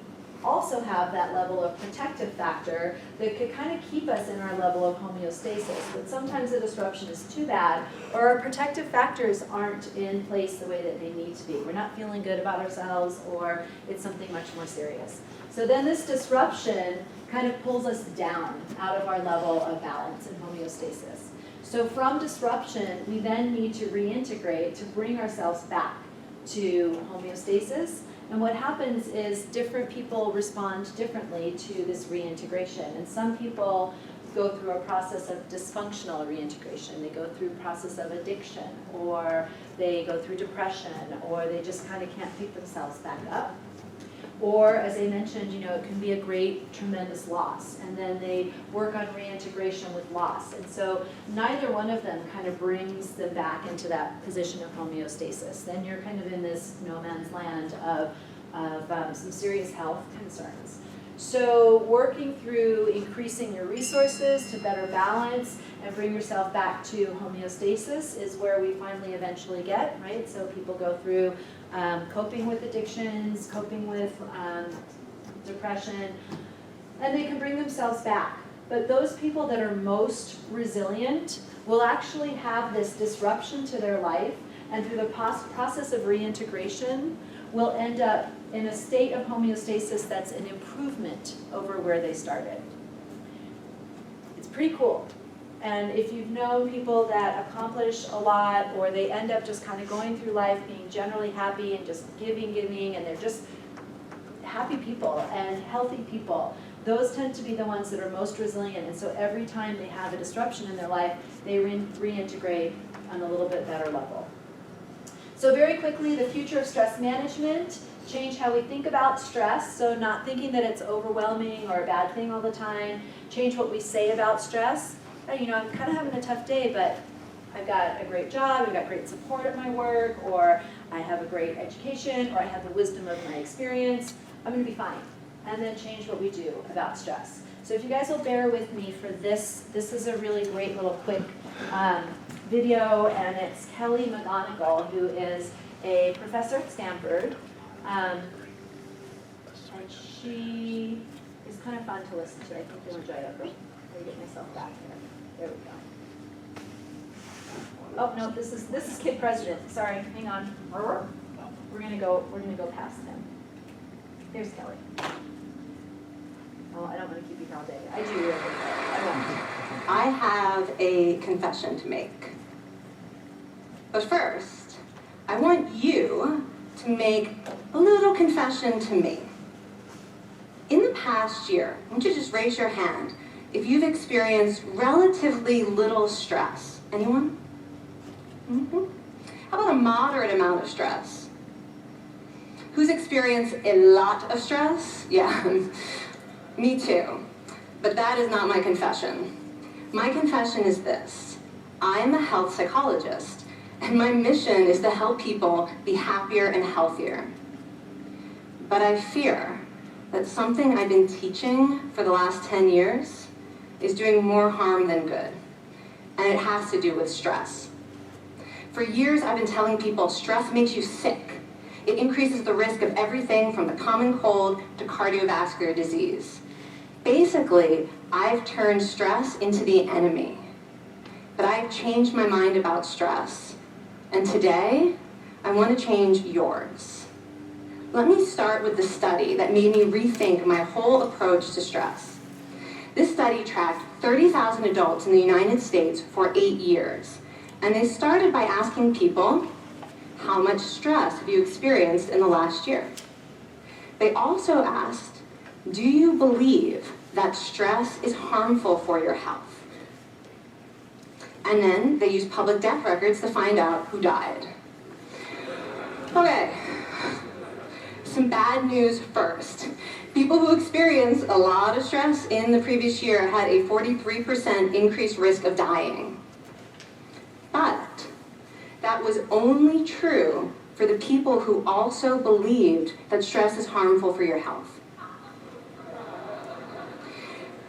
also have that level of protective factor that could kind of keep us in our level of homeostasis. But sometimes the disruption is too bad, or our protective factors aren't in place the way that they need to be. We're not feeling good about ourselves, or it's something much more serious. So then this disruption kind of pulls us down out of our level of balance and homeostasis. So from disruption, we then need to reintegrate to bring ourselves back to homeostasis. And what happens is different people respond differently to this reintegration. And some people go through a process of dysfunctional reintegration. They go through a process of addiction, or they go through depression, or they just kind of can't pick themselves back up. Or, as I mentioned, it can be a great, tremendous loss. And then they work on reintegration with loss. And so neither one of them kind of brings them back into that position of homeostasis. Then you're kind of in this no man's land of some serious health concerns. So working through increasing your resources to better balance and bring yourself back to homeostasis is where we finally eventually get, right? So people go through coping with addictions, coping with depression, and they can bring themselves back. But those people that are most resilient will actually have this disruption to their life, and through the process of reintegration will end up in a state of homeostasis that's an improvement over where they started. It's pretty cool. And if you've known people that accomplish a lot, or they end up just kind of going through life being generally happy and just giving, and they're just happy people and healthy people, those tend to be the ones that are most resilient. And so every time they have a disruption in their life, they reintegrate on a little bit better level. So very quickly, the future of stress management. Change how we think about stress, so not thinking that it's overwhelming or a bad thing all the time. Change what we say about stress. I'm kind of having a tough day, but I've got a great job, I've got great support at my work, or I have a great education, or I have the wisdom of my experience. I'm going to be fine. And then change what we do about stress. So if you guys will bear with me for this is a really great little quick video, and it's Kelly McGonigal, who is a professor at Stanford. And she is kind of fun to listen to. I think you'll enjoy it. Let me get myself back here. There we go. Oh no, this is Kid President. Sorry, hang on. We're gonna go past him. There's Kelly. Oh, I don't want to keep you here all day. I do really. I won't. I have a confession to make. But first, I want you to make a little confession to me. In the past year, I want you to just raise your hand if you've experienced relatively little stress. Anyone? Mm-hmm. How about a moderate amount of stress? Who's experienced a lot of stress? Yeah, me too. But that is not my confession. My confession is this. I am a health psychologist, and my mission is to help people be happier and healthier. But I fear that something I've been teaching for the last 10 years is doing more harm than good, and it has to do with stress. For years, I've been telling people stress makes you sick. It increases the risk of everything from the common cold to cardiovascular disease. Basically, I've turned stress into the enemy. But I've changed my mind about stress. And today, I want to change yours. Let me start with the study that made me rethink my whole approach to stress. This study tracked 30,000 adults in the United States for 8 years. And they started by asking people, how much stress have you experienced in the last year? They also asked, do you believe that stress is harmful for your health? And then they used public death records to find out who died. Okay, some bad news first. People who experienced a lot of stress in the previous year had a 43% increased risk of dying. But that was only true for the people who also believed that stress is harmful for your health.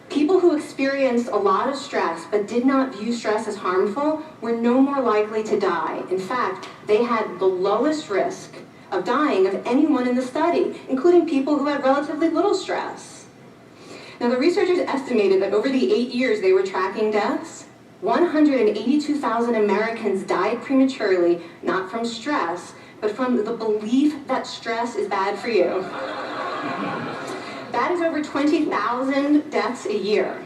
People who experienced a lot of stress but did not view stress as harmful were no more likely to die. In fact, they had the lowest risk of dying of anyone in the study, including people who had relatively little stress. Now, the researchers estimated that over the 8 years they were tracking deaths, 182,000 Americans died prematurely, not from stress, but from the belief that stress is bad for you. That is over 20,000 deaths a year.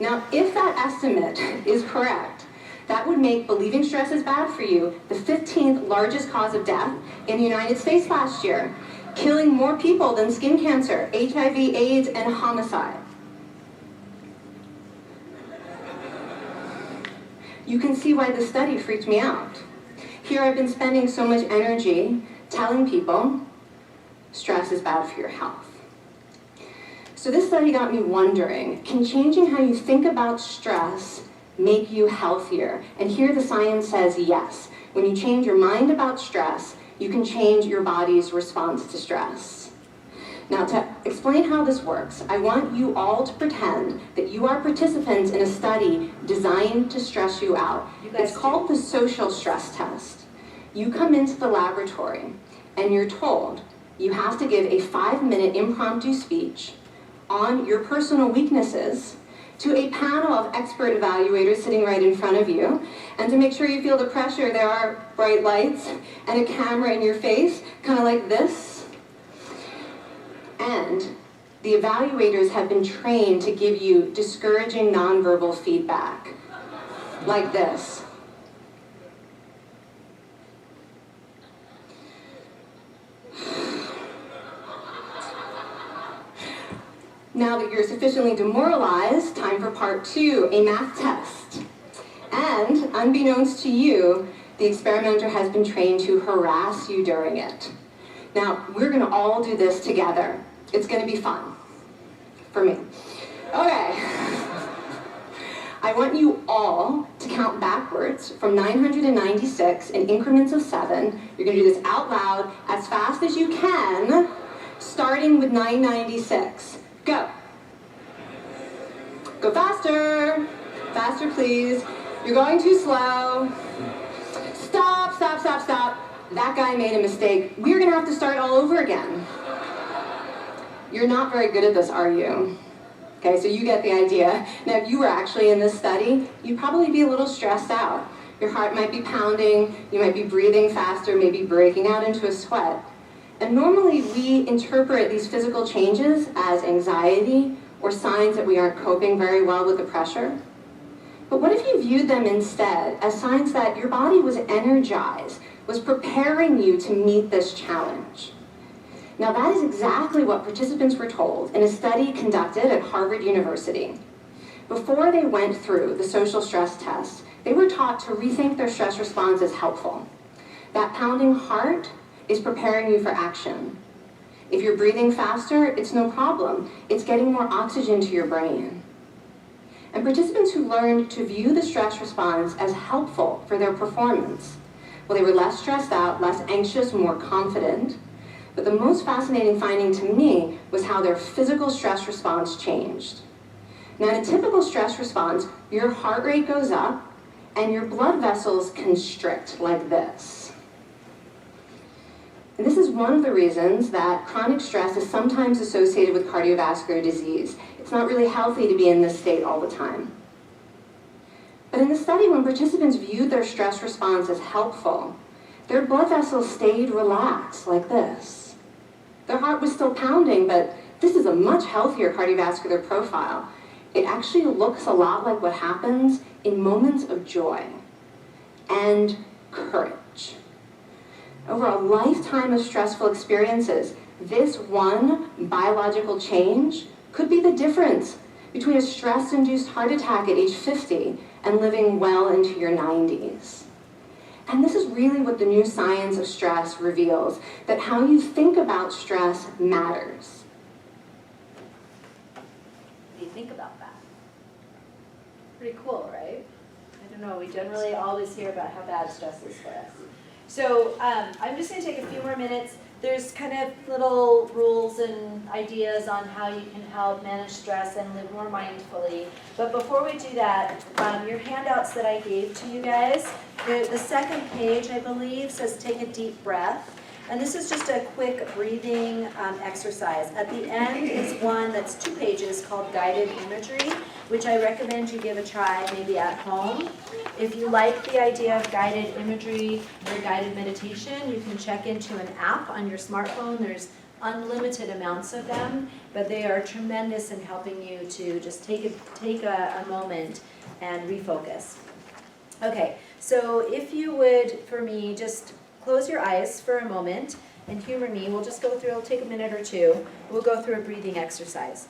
Now, if that estimate is correct, that would make believing stress is bad for you the 15th largest cause of death in the United States last year, killing more people than skin cancer, HIV, AIDS, and homicide. You can see why this study freaked me out. Here I've been spending so much energy telling people stress is bad for your health. So this study got me wondering, can changing how you think about stress make you healthier? And here the science says yes. When you change your mind about stress, you can change your body's response to stress. Now, to explain how this works, I want you all to pretend that you are participants in a study designed to stress you out. It's called the social stress test. You come into the laboratory and you're told you have to give a 5-minute impromptu speech on your personal weaknesses to a panel of expert evaluators sitting right in front of you. And to make sure you feel the pressure, there are bright lights and a camera in your face, kind of like this. And the evaluators have been trained to give you discouraging nonverbal feedback, like this. Now that you're sufficiently demoralized, time for part 2, a math test. And unbeknownst to you, the experimenter has been trained to harass you during it. Now, we're gonna all do this together. It's gonna be fun, for me. Okay. I want you all to count backwards from 996 in increments of 7. You're gonna do this out loud as fast as you can, starting with 996. Go. Go faster. Faster, please. You're going too slow. Stop, stop, stop, stop. That guy made a mistake. We're gonna have to start all over again. You're not very good at this, are you? Okay, so you get the idea. Now, if you were actually in this study, you'd probably be a little stressed out. Your heart might be pounding, you might be breathing faster, maybe breaking out into a sweat. And normally we interpret these physical changes as anxiety or signs that we aren't coping very well with the pressure. But what if you viewed them instead as signs that your body was energized, was preparing you to meet this challenge? Now that is exactly what participants were told in a study conducted at Harvard University. Before they went through the social stress test, they were taught to rethink their stress response as helpful. That pounding heart is preparing you for action. If you're breathing faster, it's no problem. It's getting more oxygen to your brain. And participants who learned to view the stress response as helpful for their performance, well, they were less stressed out, less anxious, more confident. But the most fascinating finding to me was how their physical stress response changed. Now, in a typical stress response, your heart rate goes up and your blood vessels constrict like this. And this is one of the reasons that chronic stress is sometimes associated with cardiovascular disease. It's not really healthy to be in this state all the time. But in the study, when participants viewed their stress response as helpful, their blood vessels stayed relaxed like this. Their heart was still pounding, but this is a much healthier cardiovascular profile. It actually looks a lot like what happens in moments of joy and courage. Over a lifetime of stressful experiences, this one biological change could be the difference between a stress-induced heart attack at age 50 and living well into your 90s. And this is really what the new science of stress reveals, that how you think about stress matters. What do you think about that? Pretty cool, right? I don't know, we generally always hear about how bad stress is for us. So I'm just going to take a few more minutes. There's kind of little rules and ideas on how you can help manage stress and live more mindfully. But before we do that, your handouts that I gave to you guys, the second page, I believe, says take a deep breath. And this is just a quick breathing exercise. At the end is one that's 2 pages called Guided Imagery, which I recommend you give a try maybe at home. If you like the idea of guided imagery or guided meditation, you can check into an app on your smartphone. There's unlimited amounts of them, but they are tremendous in helping you to just take a moment and refocus. Okay, so if you would, for me, just close your eyes for a moment and humor me. We'll just go through, it'll take a minute or two. We'll go through a breathing exercise.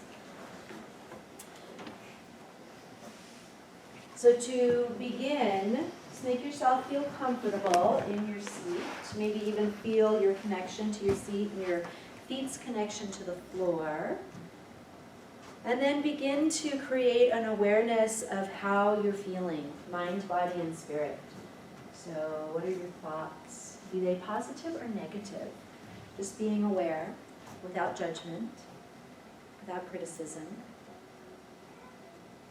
So to begin, just make yourself feel comfortable in your seat. Maybe even feel your connection to your seat and your feet's connection to the floor. And then begin to create an awareness of how you're feeling, mind, body, and spirit. So what are your thoughts? Be they positive or negative? Just being aware, without judgment, without criticism.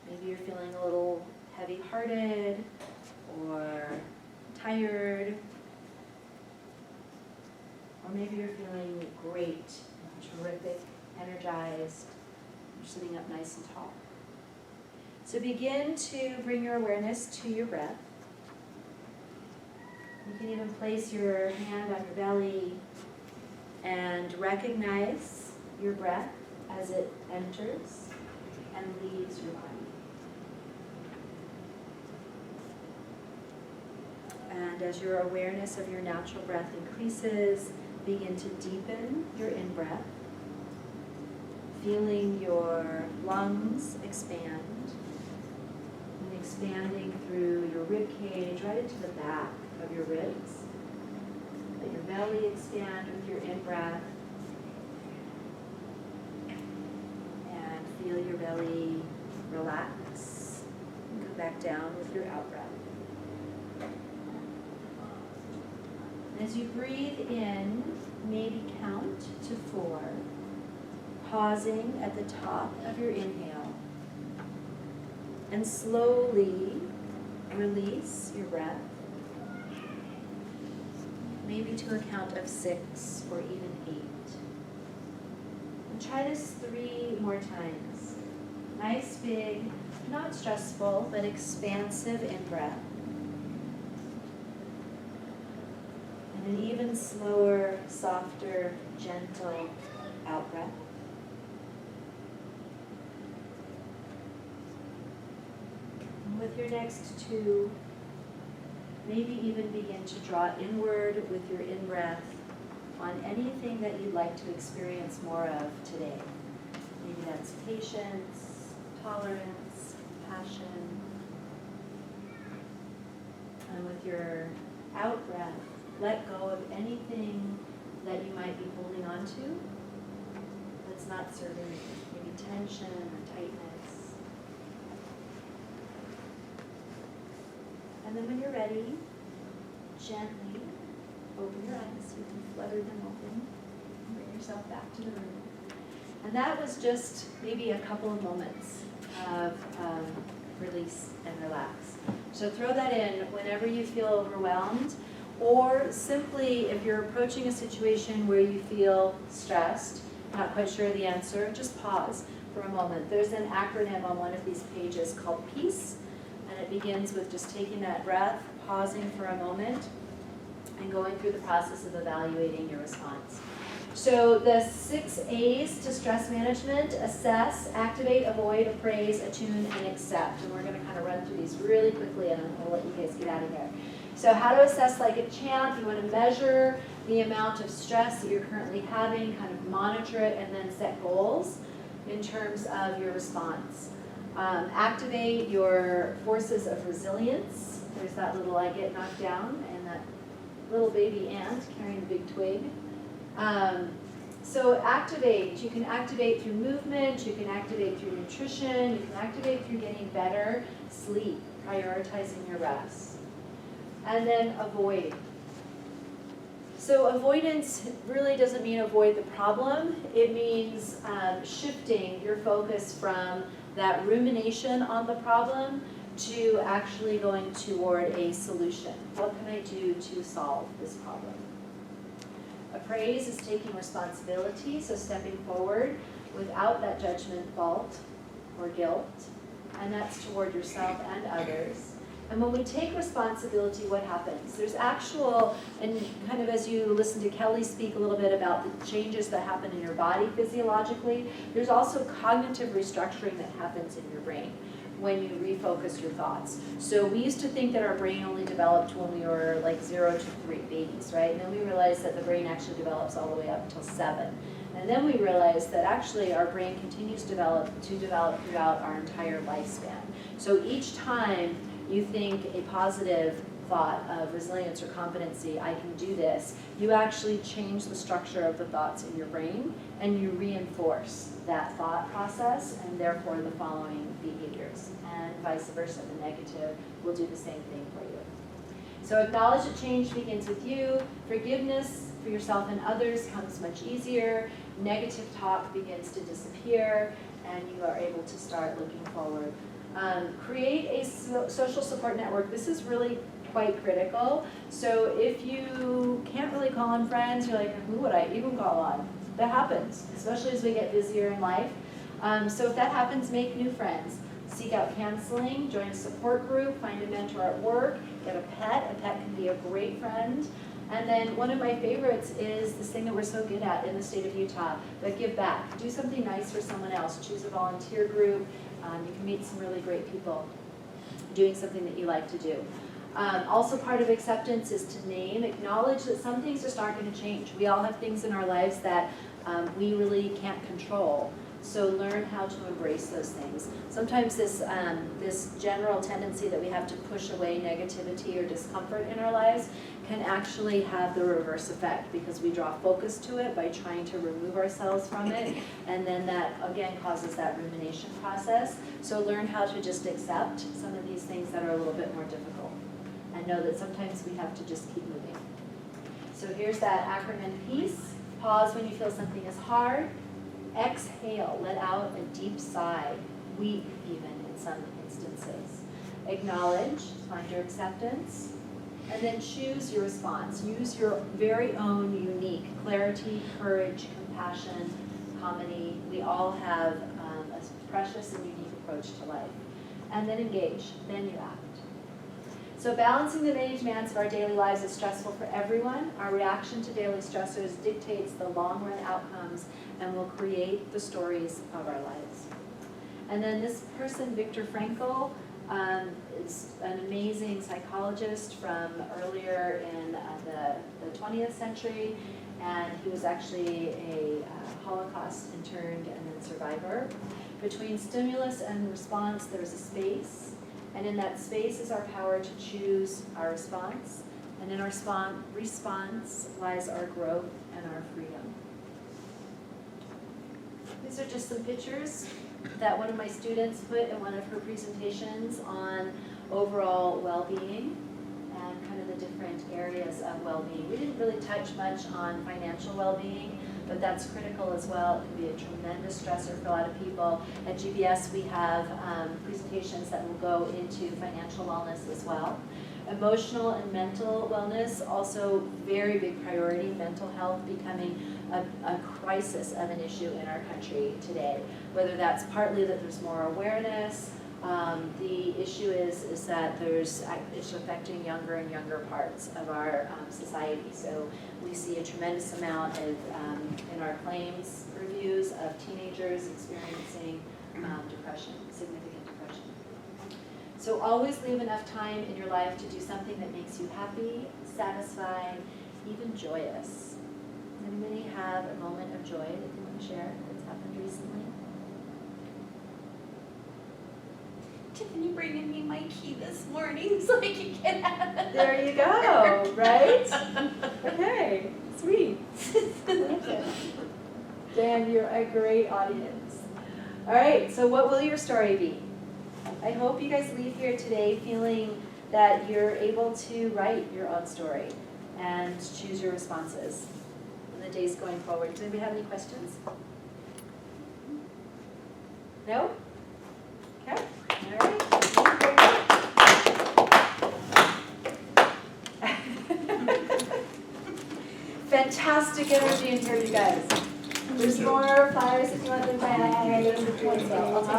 Maybe you're feeling a little heavy-hearted or tired. Or maybe you're feeling great, terrific, energized. You're sitting up nice and tall. So begin to bring your awareness to your breath. You can even place your hand on your belly and recognize your breath as it enters and leaves your body. And as your awareness of your natural breath increases, begin to deepen your in-breath, feeling your lungs expand, and expanding through your rib cage right into the back of your ribs. Let your belly expand with your in-breath, and feel your belly relax and go back down with your out-breath. As you breathe in, maybe count to 4, pausing at the top of your inhale, and slowly release your breath, maybe to a count of 6 or even 8. And try this 3 more times. Nice, big, not stressful, but expansive in-breath. An even slower, softer, gentle out-breath. And with your next 2, maybe even begin to draw inward with your in-breath on anything that you'd like to experience more of today. Maybe that's patience, tolerance, compassion. And with your out breath, let go of anything that you might be holding on to that's not serving maybe tension or tightness. And then when you're ready, gently open your eyes. You can flutter them open and bring yourself back to the room. And that was just maybe a couple of moments of release and relax. So throw that in whenever you feel overwhelmed, or simply if you're approaching a situation where you feel stressed, not quite sure of the answer, just pause for a moment. There's an acronym on one of these pages called PEACE, and it begins with just taking that breath, pausing for a moment, and going through the process of evaluating your response. So the 6 A's to stress management: assess, activate, avoid, appraise, attune, and accept. And we're going to kind of run through these really quickly, and I'm going to let you guys get out of here. So how to assess like a champ: you want to measure the amount of stress that you're currently having, kind of monitor it, and then set goals in terms of your response. Activate your forces of resilience. There's that little I get knocked down, and that little baby ant carrying the big twig. So activate. You can activate through movement, you can activate through nutrition, you can activate through getting better sleep, prioritizing your rest. And then avoid. So avoidance really doesn't mean avoid the problem. It means shifting your focus from that rumination on the problem to actually going toward a solution. What can I do to solve this problem? Appraise is taking responsibility, so stepping forward without that judgment, fault, or guilt, and that's toward yourself and others. And when we take responsibility, what happens? There's actual, and kind of as you listen to Kelly speak a little bit about the changes that happen in your body physiologically, there's also cognitive restructuring that happens in your brain when you refocus your thoughts. So we used to think that our brain only developed when we were like 0 to 3 babies, right? And then we realized that the brain actually develops all the way up until 7. And then we realized that actually our brain continues to develop throughout our entire lifespan. So each time you think a positive thought of resilience or competency, I can do this, you actually change the structure of the thoughts in your brain, and you reinforce that thought process and therefore the following behaviors, and vice versa. The negative will do the same thing for you. So acknowledge that change begins with you. Forgiveness for yourself and others comes much easier. Negative talk begins to disappear, and you are able to start looking forward. Create a social support network. This is really quite critical. So if you can't really call on friends, you're like, who would I even call on? That happens, especially as we get busier in life. So if that happens, make new friends. Seek out counseling, join a support group, find a mentor at work, get a pet. A pet can be a great friend. And then one of my favorites is this thing that we're so good at in the state of Utah, but give back. Do something nice for someone else. Choose a volunteer group. You can meet some really great people doing something that you like to do. Also part of acceptance is to name, acknowledge that some things just aren't going to change. We all have things in our lives that we really can't control. So learn how to embrace those things. Sometimes this general tendency that we have to push away negativity or discomfort in our lives can actually have the reverse effect, because we draw focus to it by trying to remove ourselves from it, and then that again causes that rumination process. So learn how to just accept some of these things that are a little bit more difficult, and know that sometimes we have to just keep moving. So here's that acronym PEACE. Pause when you feel something is hard. Exhale, let out a deep sigh, weep even in some instances. Acknowledge, find your acceptance, and then choose your response. Use your very own unique clarity, courage, compassion, comedy. We all have a precious and unique approach to life. And then engage, then you act. So balancing the many demands of our daily lives is stressful for everyone. Our reaction to daily stressors dictates the long-run outcomes and will create the stories of our lives. And then this person, Viktor Frankl, is an amazing psychologist from earlier in the 20th century, and he was actually a Holocaust interned and then survivor. Between stimulus and response, there's a space, and in that space is our power to choose our response, and in our response lies our growth and our freedom. These are just some pictures that one of my students put in one of her presentations on overall well-being and kind of the different areas of well-being. We didn't really touch much on financial well-being, but that's critical as well. It can be a tremendous stressor for a lot of people. At GBS, we have presentations that will go into financial wellness as well. Emotional and mental wellness, also very big priority, mental health becoming a crisis of an issue in our country today. Whether that's partly that there's more awareness, the issue is that it's affecting younger and younger parts of our society. So we see a tremendous amount of, in our claims reviews of teenagers experiencing depression, significant depression. So always leave enough time in your life to do something that makes you happy, satisfied, even joyous. Does anybody have a moment of joy that you want to share that's happened recently? Tiffany bringing me my key this morning so I can get out of There you go, right? Okay, sweet. Dan, you're a great audience. All right, so what will your story be? I hope you guys leave here today feeling that you're able to write your own story and choose your responses in the days going forward. Does anybody have any questions? No? Okay, all right. Fantastic energy in here, you guys. There's more flyers if you want them back. I'll take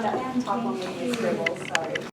that top one with me, scribbles, sorry.